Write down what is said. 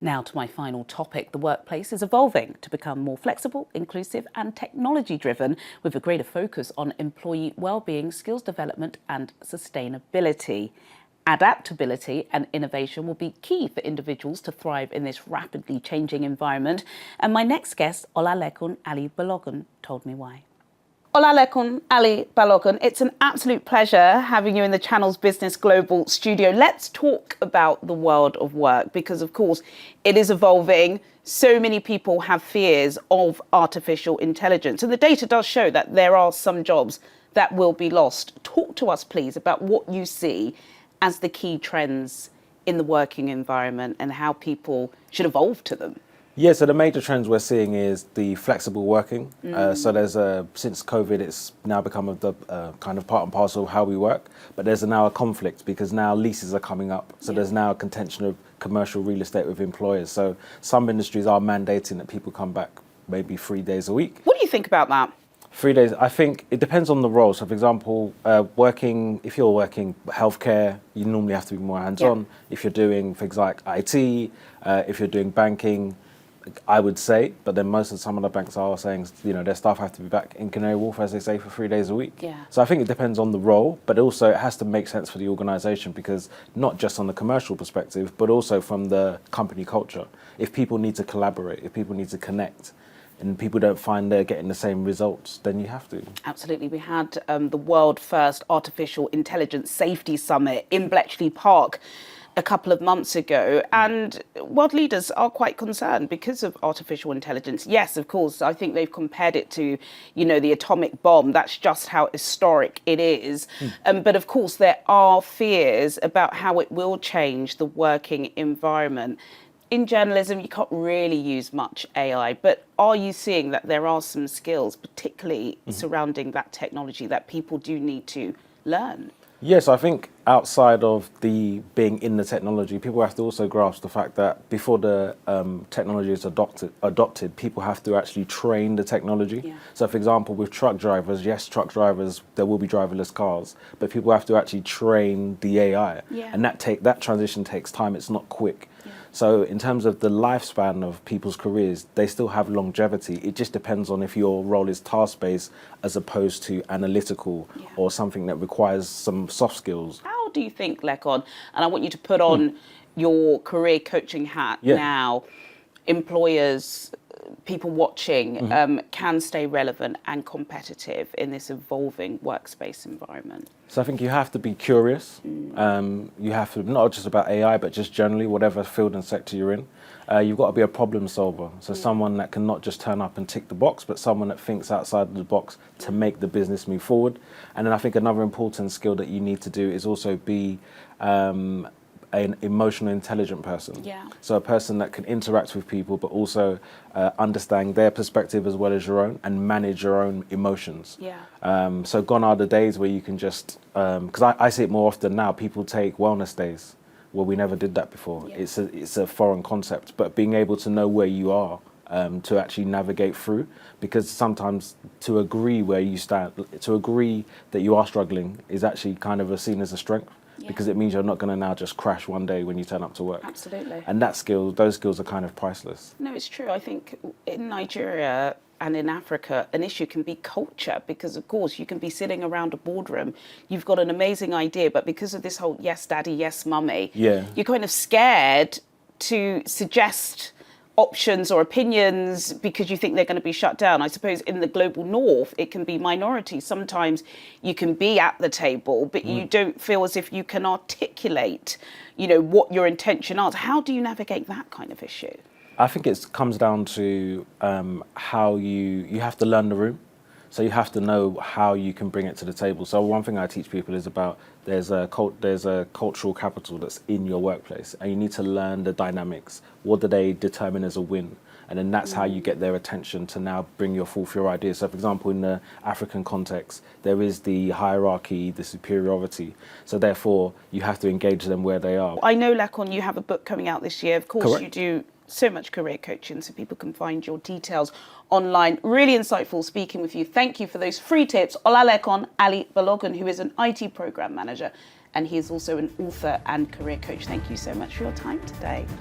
Now to my final topic. The workplace is evolving to become more flexible, inclusive and technology-driven, with a greater focus on employee well-being, skills development and sustainability. Adaptability and innovation will be key for individuals to thrive in this rapidly changing environment. And my next guest, Olalekun Ali Balogun, told me why. Olalekun Ali Balogun, it's an absolute pleasure having you in the Channel's Business Global studio. Let's talk about the world of work because, of course, it is evolving. So many people have fears of artificial intelligence, and the data does show that there are some jobs that will be lost. Talk to us, please, about what you see as the key trends in the working environment and how people should evolve to them. Yeah, so the major trends we're seeing is the flexible working. So there's since COVID, it's now become the kind of part and parcel of how we work. But there's now a conflict because now leases are coming up. So there's now a contention of commercial real estate with employers. So some industries are mandating that people come back maybe 3 days a week. What do you think about that? 3 days, I think it depends on the role. So for example, if you're working healthcare, you normally have to be more hands-on. If you're doing things like IT, if you're doing banking, I would say, but then some of the banks are saying, their staff have to be back in Canary Wharf, as they say, for 3 days a week. Yeah. So I think it depends on the role, but also it has to make sense for the organisation, because not just on the commercial perspective, but also from the company culture. If people need to collaborate, if people need to connect, and people don't find they're getting the same results, then you have to. Absolutely. We had the world first Artificial Intelligence Safety Summit in Bletchley Park a couple of months ago, and world leaders are quite concerned because of artificial intelligence. Yes, of course, I think they've compared it to, the atomic bomb. That's just how historic it is. But of course, there are fears about how it will change the working environment. In journalism, you can't really use much AI, but are you seeing that there are some skills, particularly surrounding that technology, that people do need to learn? Yes, I think outside of the being in the technology, people have to also grasp the fact that before the technology is adopted, people have to actually train the technology. Yeah. So for example, with truck drivers, yes, truck drivers, there will be driverless cars, but people have to actually train the AI. Yeah. And that transition takes time, it's not quick. Yeah. So in terms of the lifespan of people's careers, they still have longevity. It just depends on if your role is task-based as opposed to analytical or something that requires some soft skills. How do you think, Lekon, and I want you to put on your career coaching hat now, employers, people watching, can stay relevant and competitive in this evolving workspace environment? So I think you have to be curious. You have to, not just about AI, but just generally, whatever field and sector you're in. You've got to be a problem solver. So someone that can not just turn up and tick the box, but someone that thinks outside of the box to make the business move forward. And then I think another important skill that you need to do is also be an emotionally intelligent person. Yeah. So a person that can interact with people, but also understand their perspective as well as your own and manage your own emotions. Yeah. So gone are the days where you can just, because I see it more often now, people take wellness days. Well, we never did that before. Yeah. It's a foreign concept, but being able to know where you are to actually navigate through, because sometimes to agree where you stand, to agree that you are struggling is actually kind of seen as a strength. Yeah. Because it means you're not going to now just crash one day when you turn up to work. Absolutely. And those skills are kind of priceless. No, it's true. I think in Nigeria and in Africa, an issue can be culture, because of course you can be sitting around a boardroom, you've got an amazing idea, but because of this whole yes daddy, yes mummy, you're kind of scared to suggest options or opinions because you think they're going to be shut down. I suppose in the global north, it can be minority. Sometimes you can be at the table, but you don't feel as if you can articulate, what your intention is. How do you navigate that kind of issue? I think it comes down to how you have to learn the room. So you have to know how you can bring it to the table. So one thing I teach people is about there's a cultural capital that's in your workplace, and you need to learn the dynamics. What do they determine as a win? And then that's how you get their attention to now bring forth your ideas. So for example, in the African context, there is the hierarchy, the superiority. So therefore, you have to engage them where they are. I know, Lekon, you have a book coming out this year. Of course, Correct. You do so much career coaching, so people can find your details online. Really insightful speaking with you. Thank you for those free tips. Olalekun Ali Balogun, who is an IT program manager, and he is also an author and career coach. Thank you so much for your time today.